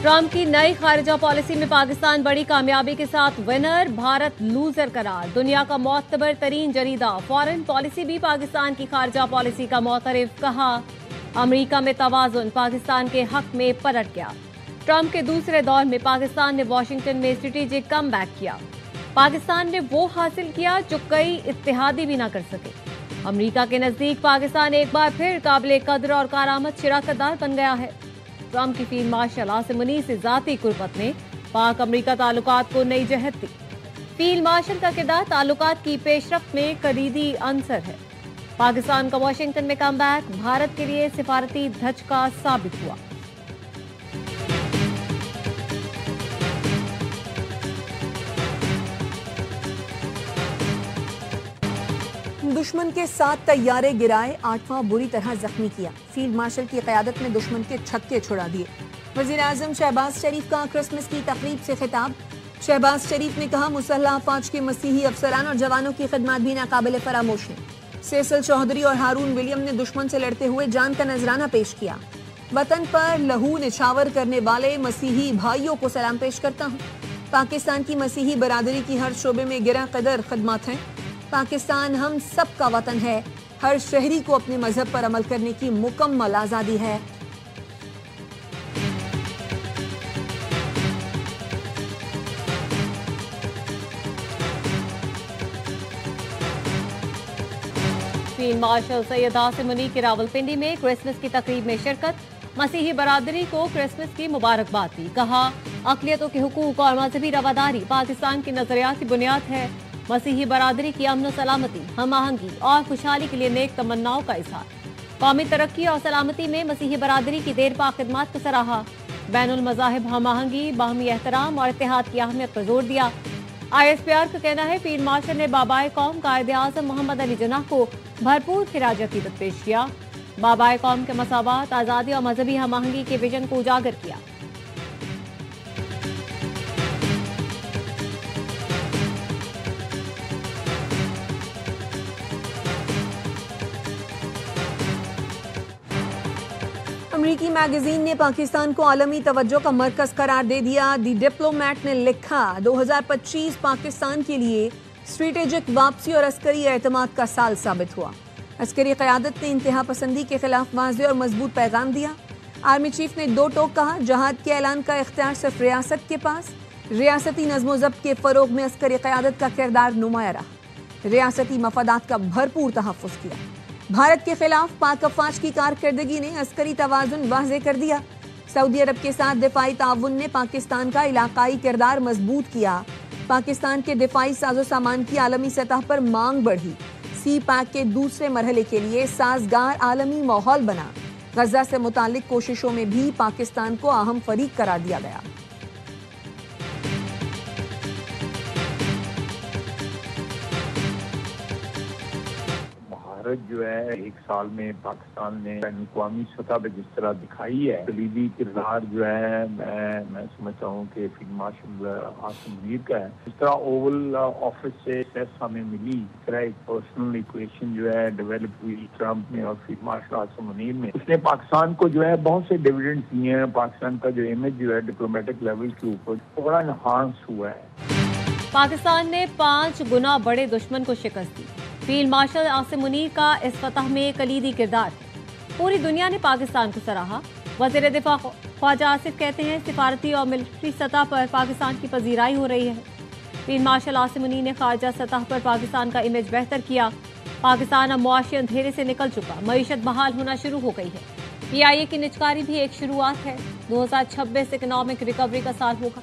Trump की नई खारिजा policy में पाकिस्तान बड़ी कामयाबी के साथ विनर, भारत लूजर करार। दुनिया का मोतबर तरीन जरीदा फॉरेन पॉलिसी भी पाकिस्तान की खारिजा पॉलिसी का मोतरफ। कहा अमरीका में तवाज़ुन पाकिस्तान के हक में पलट गया। ट्रंप के दूसरे दौर में पाकिस्तान ने वाशिंगटन में स्ट्रेटेजिक कमबैक किया। पाकिस्तान ने वो हासिल किया जो कई इत्तेहादी भी ना कर सके। अमरीका के नजदीक पाकिस्तान एक बार फिर काबिल कदर और कारामत शराकतदार बन गया है। ट्रंप की फील्ड मार्शल आसिम मुनीर से जाती कुर्बत ने पाक अमरीका ताल्लुकात को नई जहत दी। फील्ड मार्शल का किरदार ताल्लुकात की पेशरफ्त में कलीदी अंसर है। पाकिस्तान का वाशिंगटन में कमबैक भारत के लिए सिफारती धचका साबित हुआ। दुश्मन के 7 तैयारे गिराए, 8वां बुरी तरह जख्मी किया। फील्ड मार्शल की क़यादत में दुश्मन के छक्के छुड़ा दिए। वज़ीर आज़म शहबाज शरीफ का क्रिसमस की तकरीब से खिताब। शहबाज शरीफ ने कहा मुसल्लह फ़ौज के मसीही अफसरान और जवानों की खिदमत भी नाकाबिल फरामोश है। सेसल चौधरी और हारून विलियम ने दुश्मन से लड़ते हुए जान का नजराना पेश किया। वतन पर लहू निछावर करने वाले मसीही भाइयों को सलाम पेश करता हूँ। पाकिस्तान की मसीही बरादरी की हर शोबे में गिरा कदर खदमात हैं। पाकिस्तान हम सब का वतन है। हर शहरी को अपने मजहब पर अमल करने की मुकम्मल आज़ादी है। फील्ड मार्शल सैयद आसिम मुनीर की रावलपिंडी में क्रिसमस की तकरीब में शिरकत। मसीही बरादरी को क्रिसमस की मुबारकबाद दी। कहा अक़लियतों के हुकूक और मजहबी रवादारी पाकिस्तान की नजरियाती बुनियाद है। मसीही बरादरी की अमन सलामती, हम आहंगी और खुशहाली के लिए नेक तमन्नाओं का इजहार। कौमी तरक्की और सलामती में मसीही बरादरी की देरपा खिदमत को सराहा। बैनुल मज़ाहिब हम आहंगी, बाहमी एहतराम और इत्तेहाद की अहमियत पर जोर दिया। ISPR का कहना है फील्ड मार्शल ने बाबाए कौम कायदे आज़म मोहम्मद अली जिन्नाह को भरपूर खिराज अक़ीदत पेश किया। बाबाए कौम के मसावात, आज़ादी और मजहबी हम आहंगी के विजन को उजागर किया। अमरीकी मैगजीन ने पाकिस्तान को आलमी तवज्जो का मरकज करार दे दिया। दी डिप्लोमैट ने लिखा 2025 पाकिस्तान के लिए स्ट्रेटेजिक वापसी और अस्करी एतमाद का साल साबित हुआ। अस्करी क़यादत ने इंतहा पसंदी के खिलाफ वाज़ेह और मजबूत पैगाम दिया। आर्मी चीफ ने दो टोक कहा जहाद के ऐलान का इख्तियार सिर्फ रियासत के पास। रियासती नज़्म ज़ब्त के फ़रोग में अस्करी क़यादत का किरदार नुमाया रहा। रियासती मफादात का भरपूर तहफ़्फ़ुज़ किया। भारत के खिलाफ पाक अफ़वाज की कारकर्दगी ने अस्करी तवाज़ुन वाज़े कर दिया। सऊदी अरब के साथ दिफाई ताउन ने पाकिस्तान का इलाकाई किरदार मजबूत किया। पाकिस्तान के दिफाई साजो सामान की आलमी सतह पर मांग बढ़ी। सी पैक के दूसरे मरहले के लिए साजगार आलमी माहौल बना। गजा से मुतालिक कोशिशों में भी पाकिस्तान को अहम फरीक करार दिया गया। भारत जो है एक साल में पाकिस्तान ने बैनुल-अक़वामी सतह पर जिस तरह दिखाई है कलीदी किरदार जो है मैं समझता हूँ कि फील्ड मार्शल आसिम मुनीर का है। जिस तरह ओवल ऑफिस से सक्सेस हमें मिली, इस तरह एक पर्सनल इक्वेशन जो है डेवलप हुई ट्रंप में और फील्ड मार्शल आसिम मुनीर में। उसने पाकिस्तान को जो है बहुत से डिविडेंड्स दिए हैं। पाकिस्तान का जो इमेज जो है डिप्लोमेटिक लेवल के ऊपर थोड़ा इनहांस हुआ है। पाकिस्तान ने 5 गुना बड़े दुश्मन को शिकस्त दी। फील्ड मार्शल आसिम मुनीर का इस फतह में कलीदी किरदार है। पूरी दुनिया ने पाकिस्तान को सराहा। वज़ीर दिफा ख्वाजा आसिफ कहते हैं सिफारती और मिलिट्री सतह पर पाकिस्तान की पजीराई हो रही है। फील्ड मार्शल आसिम मुनीर ने खारजा सतह पर पाकिस्तान का इमेज बेहतर किया। पाकिस्तान अब मुआशी अंधेरे से निकल चुका, मईशत बहाल होना शुरू हो गई है। PIA की निजकारी भी एक शुरुआत है। 2026 इकनॉमिक रिकवरी का साल होगा।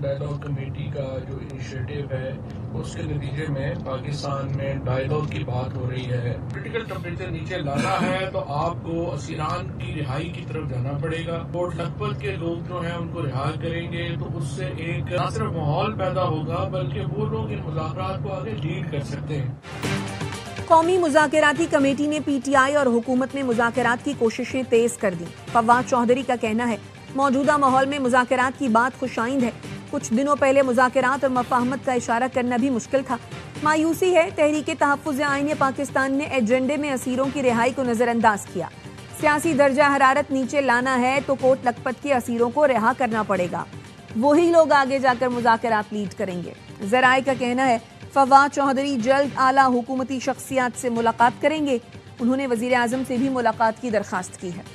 डायलॉग कमेटी का जो इनिशिएटिव है उसके नतीजे में पाकिस्तान में डायलॉग की बात हो रही है। पॉलिटिकल टेम्परेचर नीचे लाना है तो आपको असीरान की रिहाई की तरफ जाना पड़ेगा। और लखपत के लोग जो हैं उनको रिहा करेंगे तो उससे एक न सिर्फ माहौल पैदा होगा बल्कि वो लोग इन मुज़ाकरात को आगे लीड कर सकते हैं। कौमी मुज़ाकराती कमेटी ने PTI और हुकूमत में मुज़ाकरात की कोशिशें तेज कर दी। फवाद चौधरी का कहना है मौजूदा माहौल में मुज़ाकरात की बात खुशाइंद है। कुछ दिनों पहले मुज़ाकरात और मफाहमत का इशारा करना भी मुश्किल था। مایوسی ہے، تحریک تحفظ آئین پاکستان نے ایجنڈے میں اسیروں کی رہائی کو نظر انداز کیا۔ سیاسی درجہ حرارت نیچے لانا ہے تو کوٹ لکھپت کے اسیروں کو رہا کرنا پڑے گا، وہی لوگ آگے جا کر مذاکرات لیڈ کریں گے۔ ذرائع کا کہنا ہے فواد چوہدری جلد اعلیٰ حکومتی شخصیات سے ملاقات کریں گے۔ انہوں نے وزیر اعظم سے بھی ملاقات کی درخواست کی ہے۔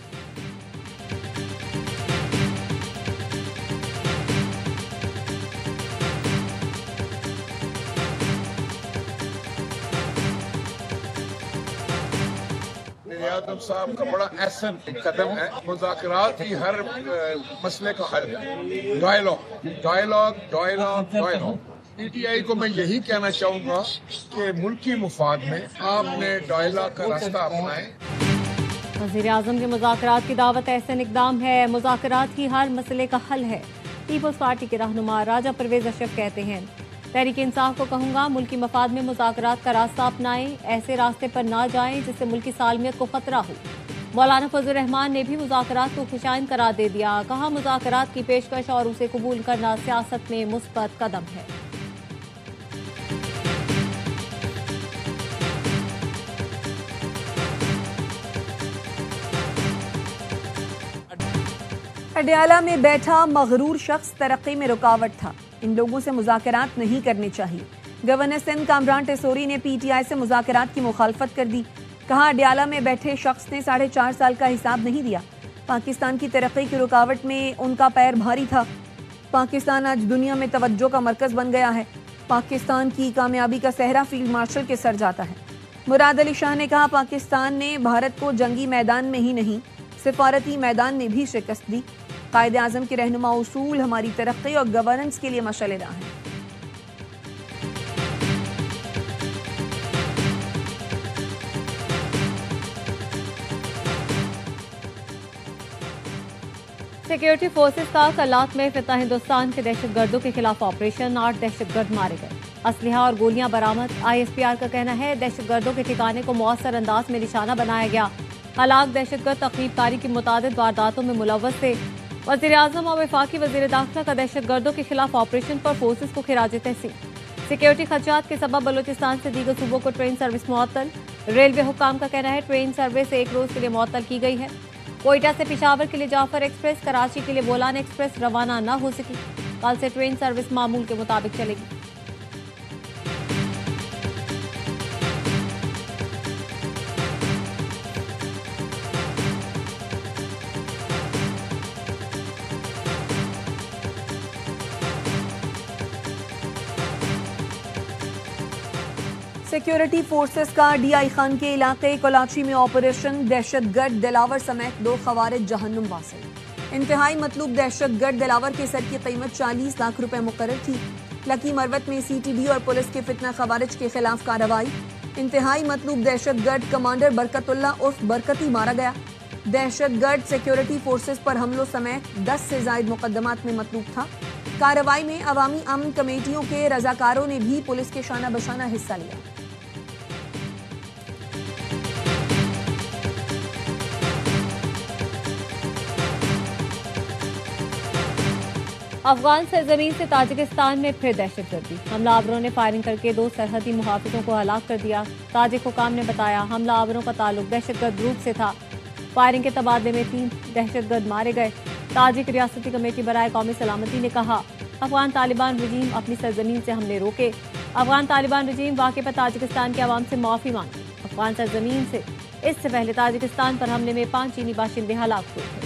اعظم صاحب کا بڑا احسن قدم ہے، مذاکرات ہی ہر مسئلے کا حل ہے۔ ڈائلاگ پی ٹی آئی کو میں یہی کہنا چاہوں گا کہ ملکی مفاد میں آپ نے ڈائلاگ کا راستہ اپنائیں۔ وزیر اعظم کے مذاکرات کی دعوت احسن اقدام ہے، مذاکرات ہی ہر مسئلے کا حل ہے۔ پیپلز پارٹی کے رہنما راجہ پرویز اشرف کہتے ہیں تحریک انصاف کو کہوں گا ملکی مفاد میں مذاکرات کا راستہ اپنائیں، ایسے راستے پر نہ جائیں جس سے ملکی سالمیت کو خطرہ ہو۔ مولانا فضل الرحمان نے بھی مذاکرات کو خوشائند قرار دے دیا، کہا مذاکرات کی پیشکش اور اسے قبول کرنا سیاست میں مثبت قدم ہے۔ اڈیالہ میں بیٹھا مغرور شخص ترقی میں رکاوٹ تھا، ان لوگوں سے مذاکرات نہیں کرنے چاہیے۔ گورنر سندھ کامران ٹیسوری نے پی ٹی آئی سے مذاکرات کی مخالفت کر دی، کہا اڈیالہ میں بیٹھے شخص نے 4.5 سال کا حساب نہیں دیا، پاکستان کی ترقی کی رکاوٹ میں ان کا پیر بھاری تھا۔ پاکستان آج دنیا میں توجہ کا مرکز بن گیا ہے، پاکستان کی کامیابی کا سہرا فیلڈ مارشل کے سر جاتا ہے۔ مراد علی شاہ نے کہا پاکستان نے بھارت کو جنگی میدان میں ہی نہیں سفارتی میدان میں بھی شکست دی، قائد اعظم کے رہنما اصول ہماری ترقی اور گورننس کے لیے مشعل راہ ہیں۔ سیکیورٹی فورسز کا کلات میں فتح ہندوستان کے دہشت گردوں کے خلاف آپریشن، 8 دہشت گرد مارے گئے، اسلحہ اور گولیاں برآمد۔ آئی ایس پی آر کا کہنا ہے دہشت گردوں کے ٹھکانے کو مؤثر انداز میں نشانہ بنایا گیا، ہلاک دہشت گرد تخریب کاری کی متعدد وارداتوں میں ملوث تھے۔ وزیر اعظم اور وفاقی وزیر داخلہ کا دہشت گردوں کے خلاف آپریشن پر فورسز کو خراج تحسین۔ سیکیورٹی خدشات کے سبب بلوچستان سے دیگر صوبوں کو ٹرین سروس معطل، ریلوے حکام کا کہنا ہے ٹرین سروس 1 روز کے لیے معطل کی گئی ہے۔ کوئٹہ سے پشاور کے لیے جعفر ایکسپریس، کراچی کے لیے بولان ایکسپریس روانہ نہ ہو سکی، کل سے ٹرین سروس معمول کے مطابق چلے گی۔ سیکیورٹی فورسز کا ڈی آئی خان کے علاقے کلاچی میں آپریشن، دہشت گرد دلاور سمیت 2 خوارج جہنم واصل۔ انتہائی مطلوب دہشت گرد دلاور کے سر کی قیمت 40 لاکھ روپے مقرر تھی۔ لکی مروت میں سی ٹی بی اور پولیس کے فتنہ خوارج کے خلاف کارروائی، انتہائی مطلوب دہشت گرد کمانڈر برکت اللہ عرف برکتی مارا گیا۔ دہشت گرد سیکیورٹی فورسز پر حملوں سمیت 10 سے زائد مقدمات میں مطلوب تھا۔ کارروائی میں عوامی امن کمیٹیوں کے رضاکاروں نے بھی پولیس کے شانہ بشانہ حصہ لیا۔ افغان سرزمین سے تاجکستان میں پھر دہشت گردی، حملہ آوروں نے فائرنگ کر کے 2 سرحدی محافظوں کو ہلاک کر دیا۔ تاجک حکام نے بتایا حملہ آوروں کا تعلق دہشت گرد گروپ سے تھا، فائرنگ کے تبادلے میں 3 دہشت گرد مارے گئے۔ تاجک ریاستی کمیٹی برائے قومی سلامتی نے کہا افغان طالبان رجیم اپنی سرزمین سے حملے روکے، افغان طالبان رجیم واقع پر تاجکستان کے عوام سے معافی مانگے۔ افغان سرزمین سے اس سے پہلے تاجکستان پر حملے میں 5 چینی باشندے ہلاک ہوئے تھے۔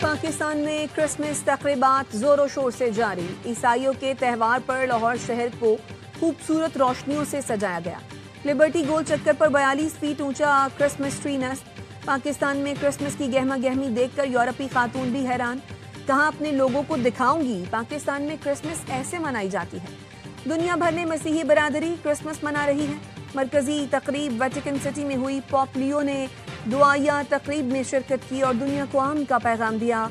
پاکستان میں کرسمس تقریبات زور و شور سے جاری، عیسائیوں کے تہوار پر لاہور شہر کو خوبصورت روشنیوں سے سجایا گیا۔ لبرٹی گول چکر پر 42 فیٹ اونچا کرسمس ٹری نصب۔ پاکستان میں کرسمس کی گہما گہمی دیکھ کر یورپی خاتون بھی حیران، کہاں اپنے لوگوں کو دکھاؤں گی پاکستان میں کرسمس ایسے منائی جاتی ہے۔ دنیا بھر میں مسیحی برادری کرسمس منا رہی ہے۔ مرکزی تقریب ویٹیکن سٹی میں ہوئی، پوپ لیو نے دعائیہ تقریب میں شرکت کی اور دنیا کو امن کا پیغام دیا۔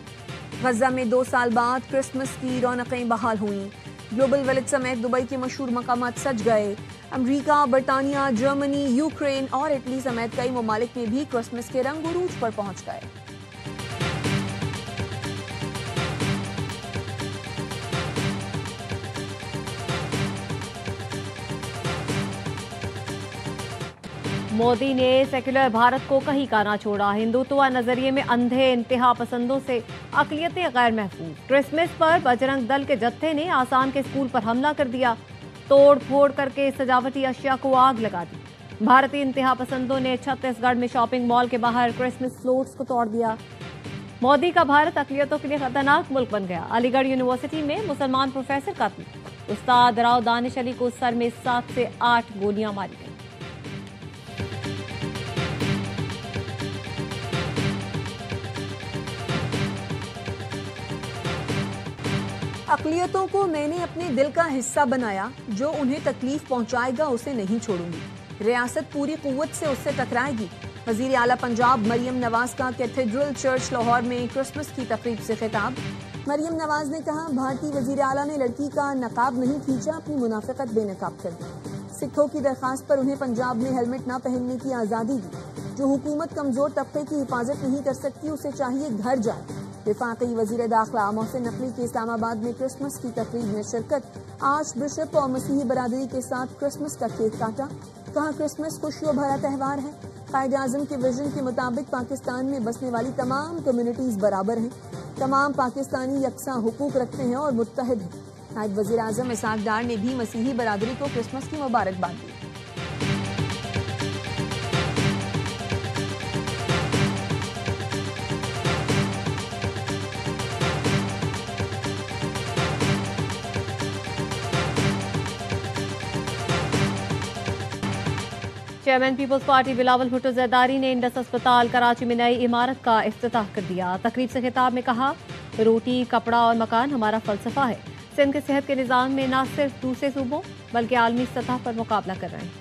غزہ میں 2 سال بعد کرسمس کی رونقیں بحال ہوئیں، گلوبل ولیج سمیت دبئی کے مشہور مقامات سج گئے۔ امریکہ، برطانیہ، جرمنی، یوکرین اور اٹلی سمیت کئی ممالک میں بھی کرسمس کے رنگ عروج پر پہنچ گئے۔ मोदी ने सेक्युलर भारत को कहीं का ना छोड़ा। हिंदुत्व नजरिए में अंधे इंतहा पसंदों से अकलियतें गैर महफूज। क्रिसमस पर बजरंग दल के जत्थे ने आसाम के स्कूल पर हमला कर दिया। तोड़ फोड़ करके सजावटी अशिया को आग लगा दी। भारतीय इंतहा पसंदों ने छत्तीसगढ़ में शॉपिंग मॉल के बाहर क्रिसमस फ्लोट्स को तोड़ दिया। मोदी का भारत अकलियतों के लिए खतरनाक मुल्क बन गया। अलीगढ़ यूनिवर्सिटी में मुसलमान प्रोफेसर कत्ल। उस्ताद राव दानिश अली को सर में 7 से 8 गोलियां मारी गई। अक़लियतों को मैंने अपने दिल का हिस्सा बनाया, जो उन्हें तकलीफ पहुंचाएगा उसे नहीं छोड़ूंगी। रियासत पूरी कुव्वत से उससे टकराएगी। वज़ीर आला पंजाब मरियम नवाज का कैथेड्रल चर्च लाहौर में क्रिसमस की तकरीब से खिताब। मरियम नवाज ने कहा, भारतीय वज़ीर आला ने लड़की का नकाब नहीं खींचा, अपनी मुनाफिकत बेनकाब कर दी। सिखों की दरख्वास्त पर उन्हें पंजाब में हेलमेट न पहनने की आज़ादी दी। जो हुकूमत कमजोर तबके की हिफाजत नहीं कर सकती, उसे चाहिए घर जाए। वफाकी वज़ीर दाखिला मोहसिन नकवी की इस्लामाबाद में क्रिसमस की तकरीब में शिरकत। आर्च बिशप और मसीही बरादरी के साथ क्रिसमस का केक काटा। कहा, क्रिसमस खुशियों भरा त्यौहार है। कायदे आज़म के विजन के मुताबिक पाकिस्तान में बसने वाली तमाम कम्युनिटीज़ बराबर हैं। तमाम पाकिस्तानी यकसां हुकूक रखते हैं और मुत्तहिद हैं। नायब वज़ीर आज़म इसहाक डार ने भी मसीही बरादरी को क्रिसमस की मुबारकबाद दी। चेयरमैन पीपल्स पार्टी बिलावल भुट्टो जरदारी ने इंडस अस्पताल कराची में नई इमारत का इफ्तिताह कर दिया। तकरीब से खिताब में कहा, रोटी, कपड़ा और मकान हमारा फलसफा है। सिंध के सेहत के निज़ाम में न सिर्फ दूसरे सूबों बल्कि आलमी सतह पर मुकाबला कर रहे हैं।